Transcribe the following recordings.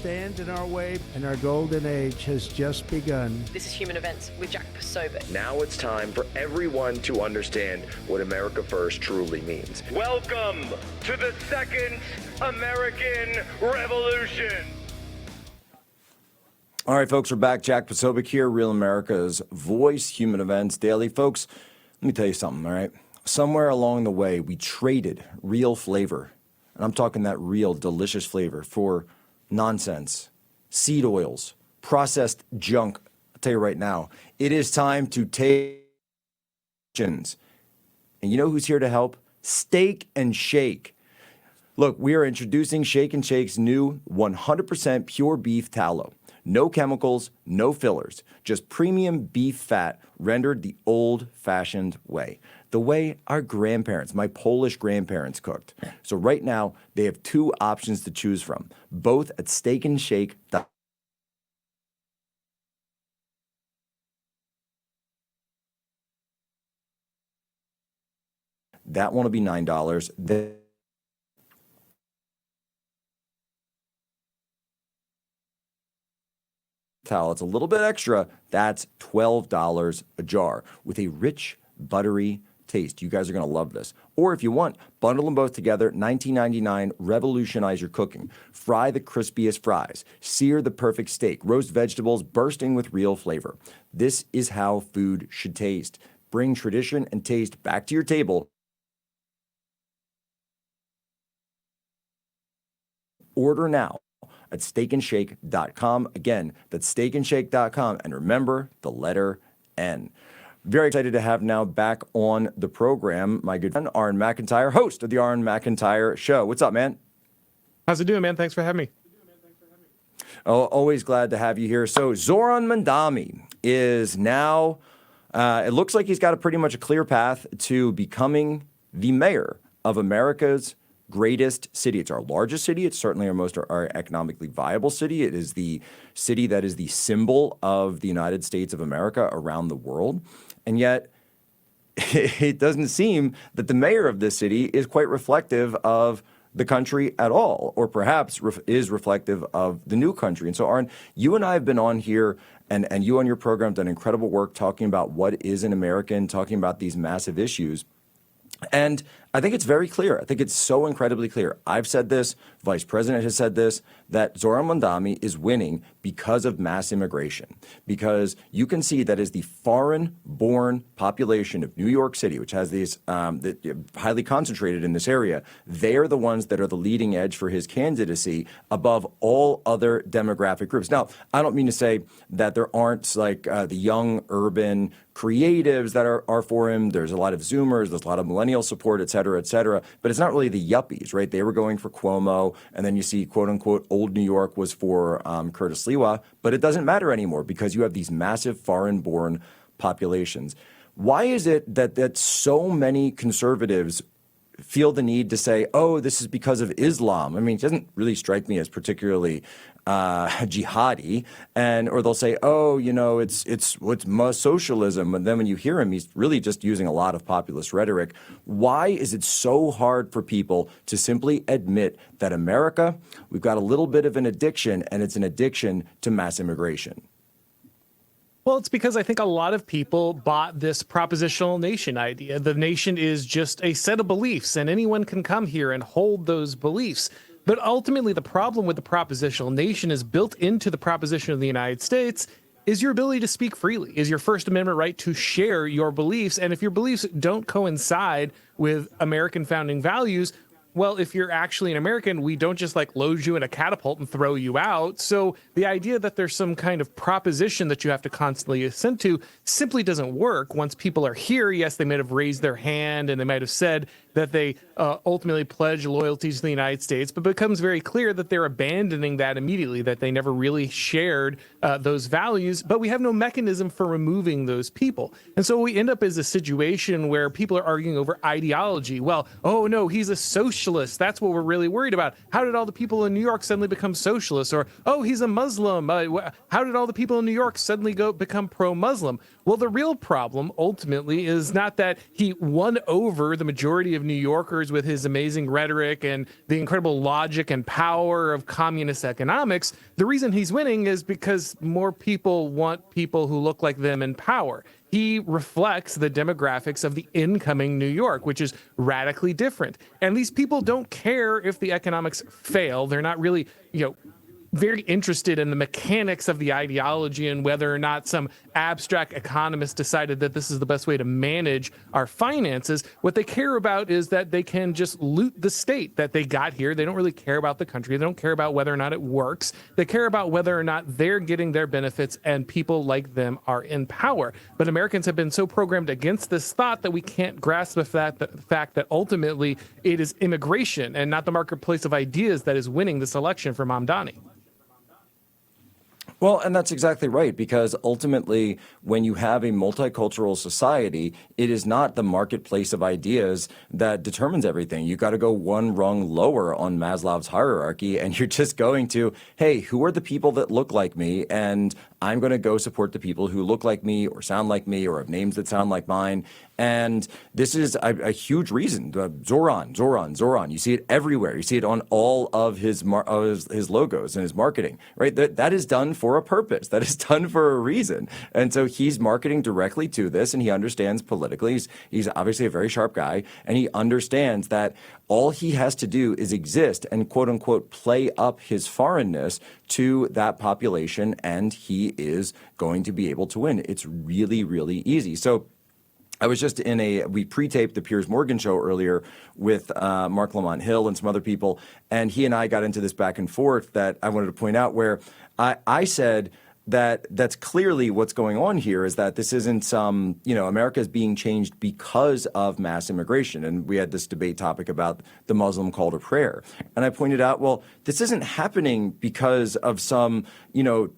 stand in our way, and our golden age has just begun. This is Human Events with Jack Posobiec. Now it's time for everyone to understand what America First truly means. Welcome to the Second American Revolution. All right, folks, we're back. Jack Posobiec here, Real America's Voice, Human Events Daily. Folks, let me tell you something, all right? Somewhere along the way, we traded real flavor, and I'm talking that real, delicious flavor, for nonsense, seed oils, processed junk. I'll tell you right now, it is time to take actions. And you know who's here to help? Steak and Shake. Look, we are introducing Shake and Shake's new 100% pure beef tallow. No chemicals, no fillers, just premium beef fat rendered the old-fashioned way. The way our grandparents, my Polish grandparents, cooked. So right now, they have two options to choose from, both at steakandshake.com. That one will be $9. It's a little bit extra. That's $12 a jar with a rich, buttery taste. You guys are going to love this. Or if you want, bundle them both together, $19.99, revolutionize your cooking. Fry the crispiest fries, sear the perfect steak, roast vegetables bursting with real flavor. This is how food should taste. Bring tradition and taste back to your table. Order now at steakandshake.com. Again, that's steakandshake.com. And remember the letter N. Very excited to have now back on the program my good friend, Auron McIntyre, host of the Auron McIntyre Show. What's up, man? How's it doing, man? Thanks for having me. Oh, always glad to have you here. So Zoran Mamdani is now, it looks like he's got pretty much a clear path to becoming the mayor of America's greatest city. It's our largest city. It's certainly our economically viable city. It is the city that is the symbol of the United States of America around the world. And yet, it doesn't seem that the mayor of this city is quite reflective of the country at all, or perhaps is reflective of the new country. And so, Auron, you and I have been on here, and you on your program done incredible work talking about what is an American, talking about these massive issues. And I think it's very clear. I think it's so incredibly clear. I've said this, Vice President has said this, that Zoran Mamdani is winning because of mass immigration. Because you can see that as the foreign-born population of New York City, which has these highly concentrated in this area, they are the ones that are the leading edge for his candidacy above all other demographic groups. Now, I don't mean to say that there aren't like the young urban creatives that are for him. There's a lot of Zoomers, there's a lot of millennial support, et cetera, but it's not really the yuppies, right? They were going for Cuomo, and then you see, quote unquote, old New York was for Curtis Lewa, but it doesn't matter anymore because you have these massive foreign-born populations. Why is it that so many conservatives feel the need to say, oh, this is because of Islam? I mean, it doesn't really strike me as particularly jihadi, or they'll say, oh, you know, it's socialism. And then when you hear him, he's really just using a lot of populist rhetoric. Why is it so hard for people to simply admit that America, we've got a little bit of an addiction, and it's an addiction to mass immigration? Well, it's because I think a lot of people bought this propositional nation idea. The nation is just a set of beliefs, and anyone can come here and hold those beliefs. But ultimately, the problem with the propositional nation is built into the proposition of the United States is your ability to speak freely, is your First Amendment right to share your beliefs. And if your beliefs don't coincide with American founding values, well, if you're actually an American, we don't just like load you in a catapult and throw you out. So the idea that there's some kind of proposition that you have to constantly assent to simply doesn't work. Once people are here, yes, they might have raised their hand and they might have said that they ultimately pledge loyalty to the United States, but it becomes very clear that they're abandoning that immediately, that they never really shared those values, but we have no mechanism for removing those people. And so we end up as a situation where people are arguing over ideology. Well, oh no, he's a socialist. That's what we're really worried about. How did all the people in New York suddenly become socialists? Or, oh, he's a Muslim. How did all the people in New York suddenly become pro-Muslim? Well, the real problem ultimately is not that he won over the majority of of New Yorkers with his amazing rhetoric and the incredible logic and power of communist economics, the reason he's winning is because more people want people who look like them in power. He reflects the demographics of the incoming New York, which is radically different. And these people don't care if the economics fail. They're not really, very interested in the mechanics of the ideology and whether or not some abstract economist decided that this is the best way to manage our finances. What they care about is that they can just loot the state that they got here. They don't really care about the country. They don't care about whether or not it works. They care about whether or not they're getting their benefits and people like them are in power. But Americans have been so programmed against this thought that we can't grasp the fact that ultimately it is immigration and not the marketplace of ideas that is winning this election for Mamdani. Well, and that's exactly right, because ultimately, when you have a multicultural society, it is not the marketplace of ideas that determines everything. You got to go one rung lower on Maslow's hierarchy, and you're just going to, hey, who are the people that look like me? And I'm going to go support the people who look like me or sound like me or have names that sound like mine. And this is a huge reason. Zoran. You see it everywhere. You see it on all of his logos and his marketing, right? That is done for a purpose. That is done for a reason. And so he's marketing directly to this, and he understands politically. He's obviously a very sharp guy, and he understands that all he has to do is exist and, quote unquote, play up his foreignness to that population, and he is going to be able to win. It's really, really easy. So I was just we pre-taped the Piers Morgan show earlier with Mark Lamont Hill and some other people, and he and I got into this back and forth that I wanted to point out, where I said that's clearly what's going on here, is that this isn't some, America is being changed because of mass immigration. And we had this debate topic about the Muslim call to prayer. And I pointed out, well, this isn't happening because of some,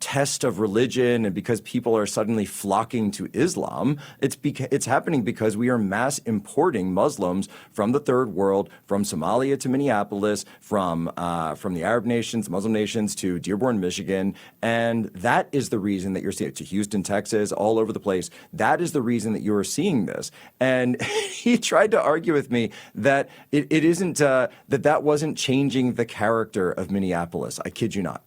test of religion and because people are suddenly flocking to Islam. It's happening because we are mass importing Muslims from the third world, from Somalia to Minneapolis, from the Arab nations, Muslim nations to Dearborn, Michigan. And that is the reason that you're seeing it, to Houston, Texas, all over the place. That is the reason that you are seeing this. And he tried to argue with me that it isn't, that wasn't changing the character of Minneapolis. I kid you not.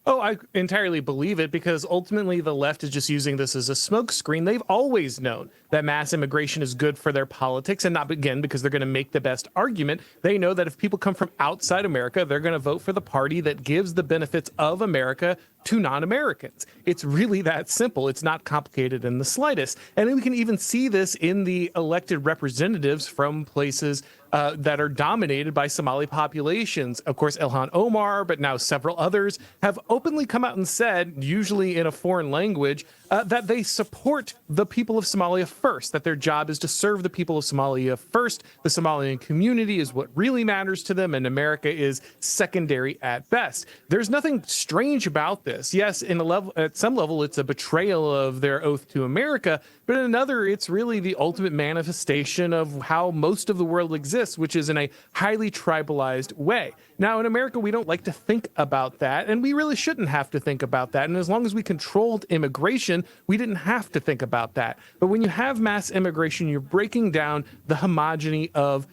Oh, I entirely believe it, because ultimately the left is just using this as a smokescreen. They've always known that mass immigration is good for their politics, and not, again, because they're going to make the best argument. They know that if people come from outside America, they're going to vote for the party that gives the benefits of America to non-Americans. It's really that simple. It's not complicated in the slightest. And we can even see this in the elected representatives from places that are dominated by Somali populations. Of course, Ilhan Omar, but now several others have openly come out and said, usually in a foreign language, that they support the people of Somalia first, that their job is to serve the people of Somalia first. The Somalian community is what really matters to them, and America is secondary at best. There's nothing strange about this. Yes, at some level, it's a betrayal of their oath to America, but in another, it's really the ultimate manifestation of how most of the world exists, which is in a highly tribalized way. Now, in America, we don't like to think about that, and we really shouldn't have to think about that. And as long as we controlled immigration, we didn't have to think about that. But when you have mass immigration, you're breaking down the homogeny of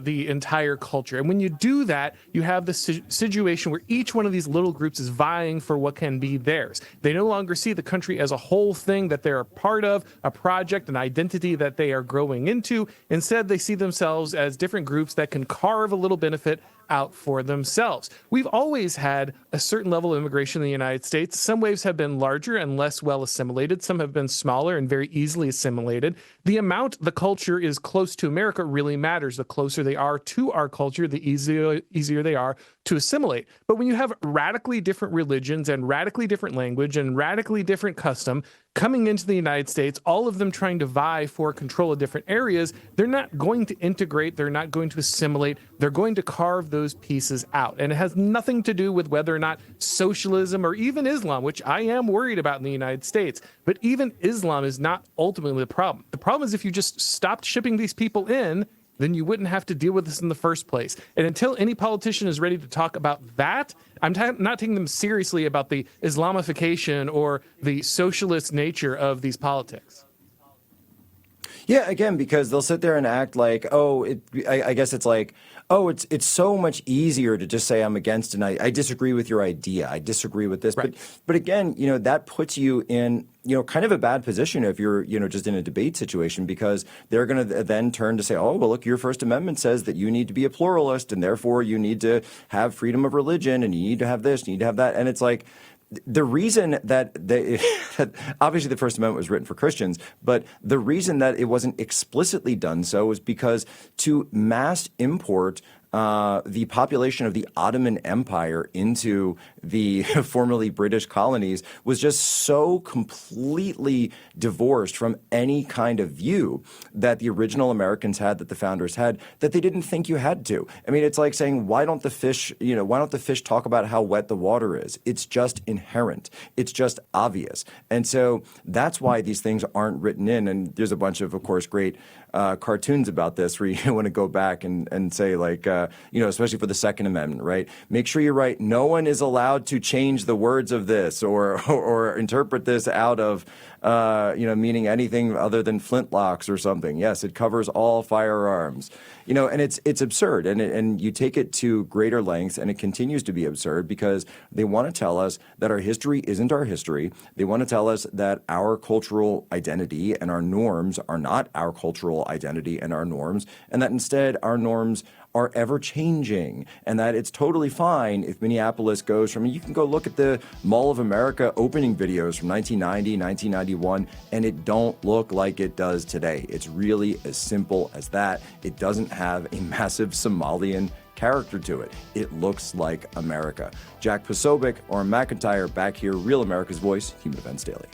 the entire culture. And when you do that, you have the situation where each one of these little groups is vying for what can be theirs. They no longer see the country as a whole thing that they're a part of, a project, an identity that they are growing into. Instead, they see themselves as different groups that can carve a little benefit out for themselves. We've always had a certain level of immigration in the United States. Some waves have been larger and less well assimilated. Some have been smaller and very easily assimilated. The amount the culture is close to America really matters. The closer they are to our culture, the easier they are to assimilate. But when you have radically different religions and radically different language and radically different custom coming into the United States, all of them trying to vie for control of different areas, they're not going to integrate, they're not going to assimilate, they're going to carve those pieces out. And it has nothing to do with whether or not socialism or even Islam, which I am worried about in the United States, but even Islam is not ultimately the problem. The problem is if you just stopped shipping these people in, then you wouldn't have to deal with this in the first place. And until any politician is ready to talk about that, I'm not taking them seriously about the Islamification or the socialist nature of these politics. Yeah, again, because they'll sit there and act like, I guess it's like, it's so much easier to just say I'm against and I disagree with your idea. I disagree with this. Right. But again, that puts you in, kind of a bad position if you're, just in a debate situation, because they're going to then turn to say, oh, well, look, your First Amendment says that you need to be a pluralist and therefore you need to have freedom of religion and you need to have this, you need to have that. And it's like, the reason that obviously the First Amendment was written for Christians, but the reason that it wasn't explicitly done so was because to mass import the population of the Ottoman Empire into the formerly British colonies was just so completely divorced from any kind of view that the original Americans had, that the founders had, that they didn't think you had to. I mean, it's like saying, why don't the fish talk about how wet the water is? It's just inherent. It's just obvious. And so that's why these things aren't written in. And there's a bunch of course, great cartoons about this where you want to go back and say like, especially for the Second Amendment, right? Make sure you write, no one is allowed to change the words of this or interpret this out of, meaning anything other than flintlocks or something. Yes, it covers all firearms, and it's absurd. And you take it to greater lengths and it continues to be absurd because they want to tell us that our history isn't our history. They want to tell us that our cultural identity and our norms are not our cultural identity and our norms, and that instead our norms are ever changing, and that it's totally fine if Minneapolis goes from, you can go look at the Mall of America opening videos from 1990, 1991, and it don't look like it does today. It's really as simple as that. It doesn't have a massive Somalian character to it. It looks like America. Jack Posobiec, Auron McIntyre, back here, Real America's Voice, Human Events Daily.